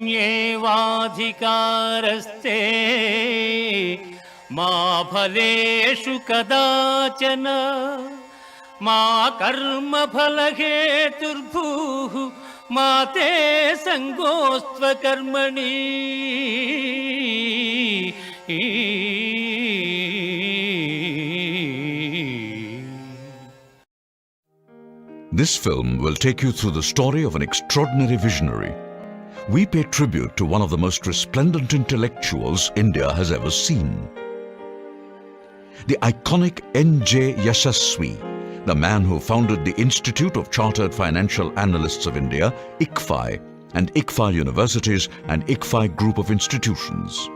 एवाधिकारस्ते मा फलेषु कदाचन मा कर्मफलहेतुर्भूः मा ते सङ्गोऽस्त्वकर्मणि. This film will take you through the story of an extraordinary visionary. We pay tribute to one of the most resplendent intellectuals India has ever seen. The iconic N J Yasaswy, the man who founded the Institute of Chartered Financial Analysts of India, ICFAI, and ICFAI Universities and ICFAI Group of institutions.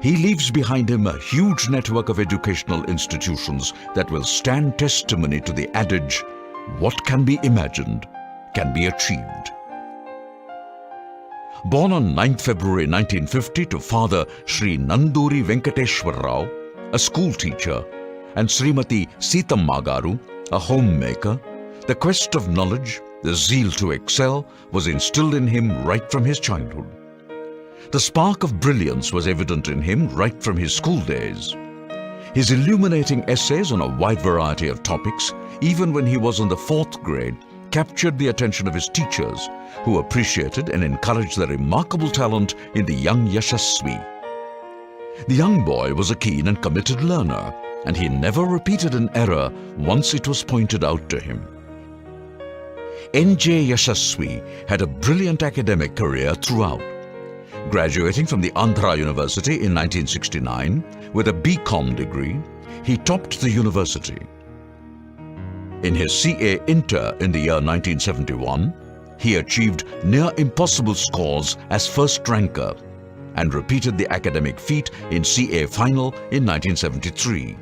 He leaves behind him a huge network of educational institutions that will stand testimony to the adage, "What can be imagined can be achieved." Born on 9th February 1950 to Father Sri Nanduri Venkateshwar Rao, a school teacher, and Srimati Seetamma Garu, a homemaker, the quest of knowledge, the zeal to excel, was instilled in him right from his childhood. The spark of brilliance was evident in him right from his school days. His illuminating essays on a wide variety of topics, even when he was in the 4th grade, captured the attention of his teachers, who appreciated and encouraged the remarkable talent in the young Yasaswy. The young boy was a keen and committed learner, and he never repeated an error once it was pointed out to him. N J Yasaswy had a brilliant academic career throughout. Graduating from the Andhra University in 1969 with a BCom degree, he topped the university. In his CA Inter in the year 1971, he achieved near impossible scores as first ranker and repeated the academic feat in CA Final in 1973.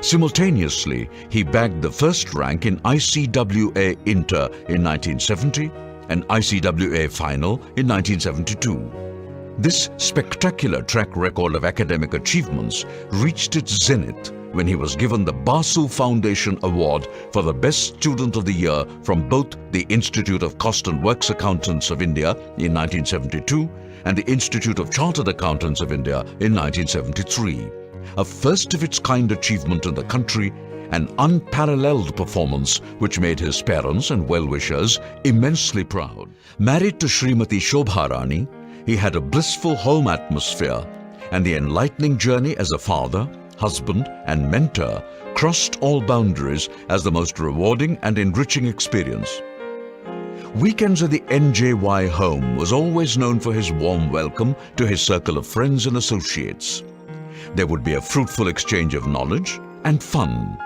Simultaneously, he bagged the first rank in ICWA Inter in 1970 and ICWA Final in 1972. This spectacular track record of academic achievements reached its zenith when he was given the Basu Foundation Award for the Best Student of the Year from both the Institute of Cost and Works Accountants of India in 1972 and the Institute of Chartered Accountants of India in 1973. A first-of-its-kind achievement in the country, an unparalleled performance which made his parents and well-wishers immensely proud. Married to Srimati Shobha Rani, he had a blissful home atmosphere, and the enlightening journey as a father, husband and mentor crossed all boundaries as the most rewarding and enriching experience. Weekends at the NJY home was always known for his warm welcome to his circle of friends and associates. There would be a fruitful exchange of knowledge and fun,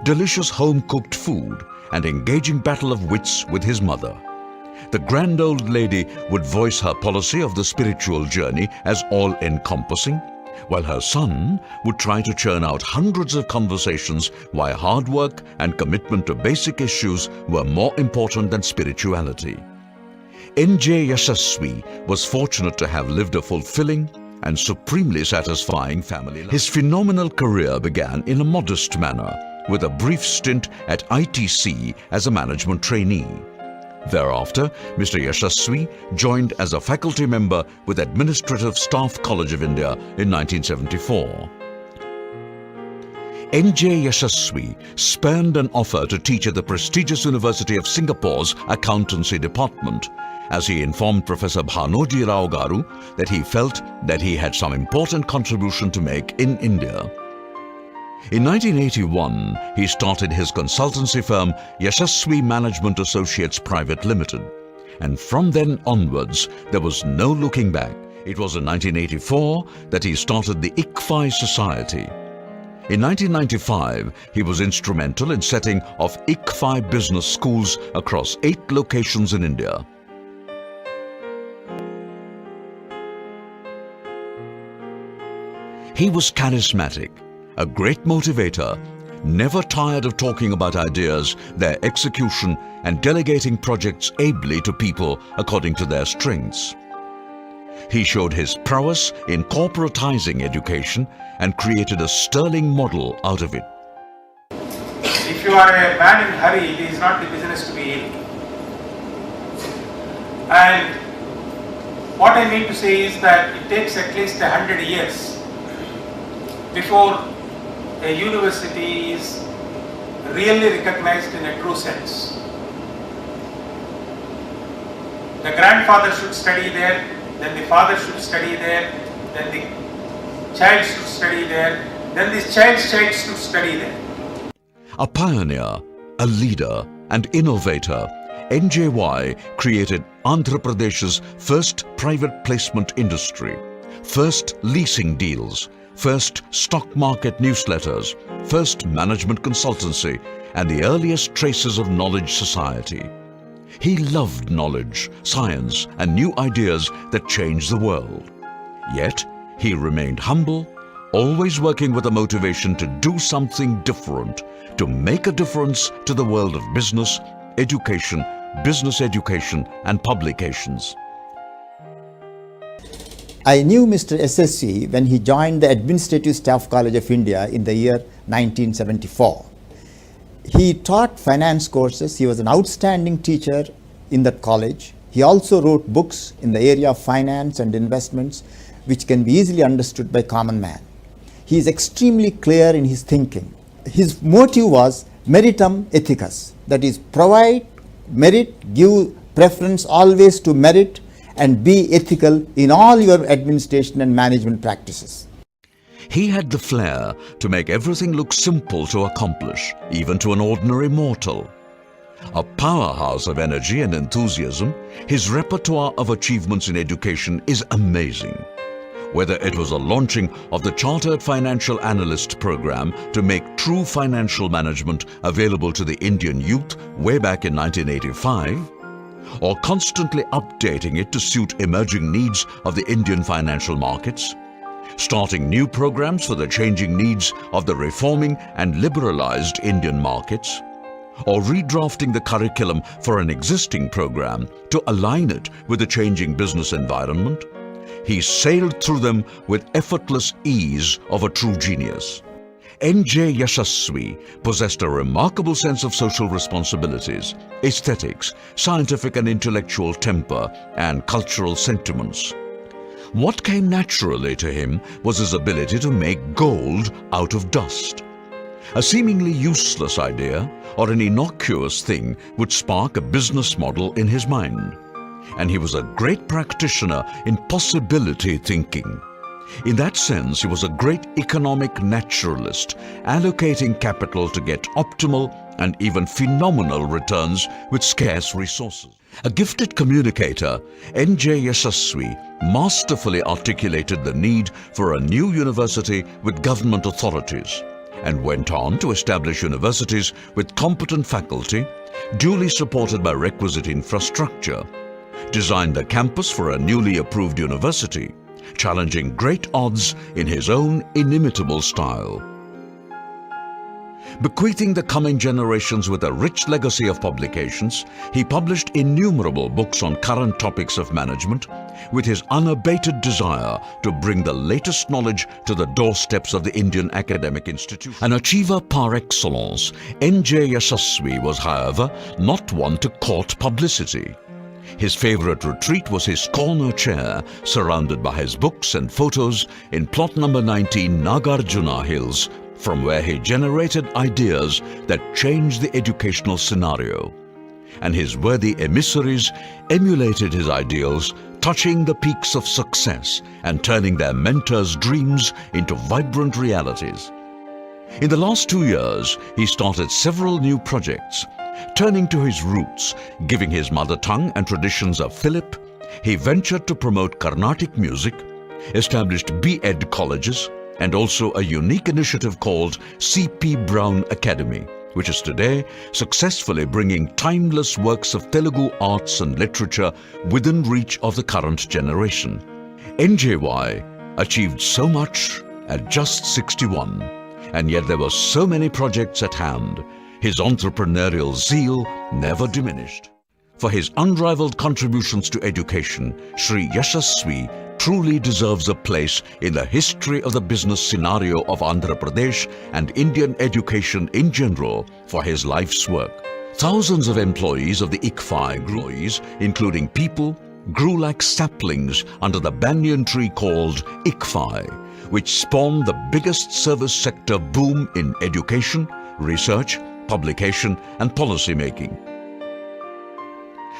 delicious home-cooked food, and engaging battle of wits with his mother. The grand old lady would voice her policy of the spiritual journey as all-encompassing, while her son would try to churn out hundreds of conversations why hard work and commitment to basic issues were more important than spirituality. N J Yasaswy was fortunate to have lived a fulfilling and supremely satisfying family life. His phenomenal career began in a modest manner with a brief stint at ITC as a management trainee. Thereafter, Mr. Yasaswy joined as a faculty member with Administrative Staff College of India in 1974. N J Yasaswy spurned an offer to teach at the prestigious University of Singapore's Accountancy Department, as he informed Professor Bhanoji Rao Garu that he felt that he had some important contribution to make in India. In 1981, he started his consultancy firm Yasaswy Management Associates Private Limited, and from then onwards there was no looking back. It was in 1984 that he started the ICFAI Society. In 1995, he was instrumental in setting of ICFAI business schools across 8 locations in India. He was charismatic, a great motivator, never tired of talking about ideas, their execution, and delegating projects ably to people according to their strengths. He showed his prowess in corporatizing education and created a sterling model out of it. If you are a man in a hurry, it is not the business to be in. And what I mean to say is that it takes at least 100 years before a university is really recognized in a true sense. The grandfather should study there, then the father should study there, then the child should study there, then the child's child should study there. A pioneer, a leader, and innovator, NJY created Andhra Pradesh's first private placement industry, first leasing deals, first stock market newsletters, first management consultancy, and the earliest traces of knowledge society. He loved knowledge, science, and new ideas that changed the world. Yet, he remained humble, always working with a motivation to do something different, to make a difference to the world of business, education, and publications. I knew Mr. Yasaswy when he joined the Administrative Staff College of India in the year 1974. He taught finance courses. He was an outstanding teacher in that college. He also wrote books in the area of finance and investments, which can be easily understood by common man. He is extremely clear in his thinking. His motive was meritum ethicus, that is, provide merit, give preference always to merit, and be ethical in all your administration and management practices. He had the flair to make everything look simple to accomplish, even to an ordinary mortal. A powerhouse of energy and enthusiasm, his repertoire of achievements in education is amazing. Whether it was a launching of the Chartered Financial Analyst program to make true financial management available to the Indian youth way back in 1985, or constantly updating it to suit emerging needs of the Indian financial markets, starting new programs for the changing needs of the reforming and liberalized Indian markets, or redrafting the curriculum for an existing program to align it with the changing business environment, he sailed through them with effortless ease of a true genius. N J Yasaswy possessed a remarkable sense of social responsibilities, aesthetics, scientific and intellectual temper, and cultural sentiments. What came naturally to him was his ability to make gold out of dust. A seemingly useless idea or an innocuous thing would spark a business model in his mind. And he was a great practitioner in possibility thinking. In that sense, he was a great economic naturalist, allocating capital to get optimal and even phenomenal returns with scarce resources. A gifted communicator, N J Yasaswy masterfully articulated the need for a new university with government authorities and went on to establish universities with competent faculty, duly supported by requisite infrastructure, designed the campus for a newly approved university, challenging great odds in his own inimitable style. Bequeathing the coming generations with a rich legacy of publications, he published innumerable books on current topics of management, with his unabated desire to bring the latest knowledge to the doorsteps of the Indian academic institution. An achiever par excellence, N J Yasaswy was, however, not one to court publicity. His favorite retreat was his corner chair, surrounded by his books and photos in plot number 19 Nagarjuna Hills, from where he generated ideas that changed the educational scenario. And his worthy emissaries emulated his ideals, touching the peaks of success and turning their mentors' dreams into vibrant realities. In the last 2 years, he started several new projects. Turning to his roots, giving his mother tongue and traditions a fillip, he ventured to promote Carnatic music, established B.Ed colleges, and also a unique initiative called C.P. Brown Academy, which is today successfully bringing timeless works of Telugu arts and literature within reach of the current generation. NJY achieved so much at just 61, and yet there were so many projects at hand. His entrepreneurial zeal never diminished. For his unrivaled contributions to education, Shri Yasaswy truly deserves a place in the history of the business scenario of Andhra Pradesh and Indian education in general for his life's work. Thousands of employees of the ICFAI Group, including people, grew like saplings under the banyan tree called ICFAI, which spawned the biggest service sector boom in education, research, publication and policy making.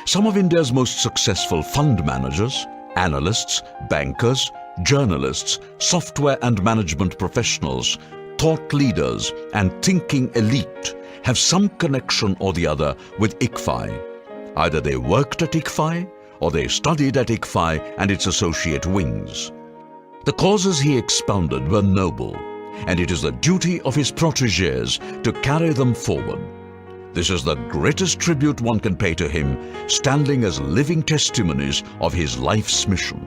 Some of India's most successful fund managers, analysts, bankers, journalists, software and management professionals, thought leaders and thinking elite have some connection or the other with ICFAI. Either they worked at ICFAI or they studied at ICFAI and its associate wings. The causes he expounded were noble, and it is the duty of his protégés to carry them forward. This is the greatest tribute one can pay to him, standing as living testimonies of his life's mission.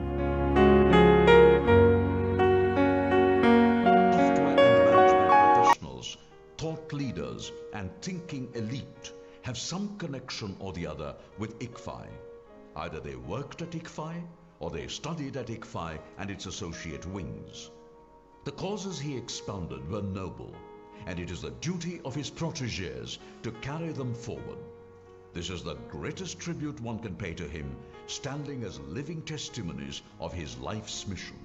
Software and management professionals, thought leaders and thinking elite have some connection or the other with ICFAI. Either they worked at ICFAI or they studied at ICFAI and its associate wings. The causes he expounded were noble, and it is the duty of his protégés to carry them forward. This is the greatest tribute one can pay to him, standing as living testimonies of his life's mission.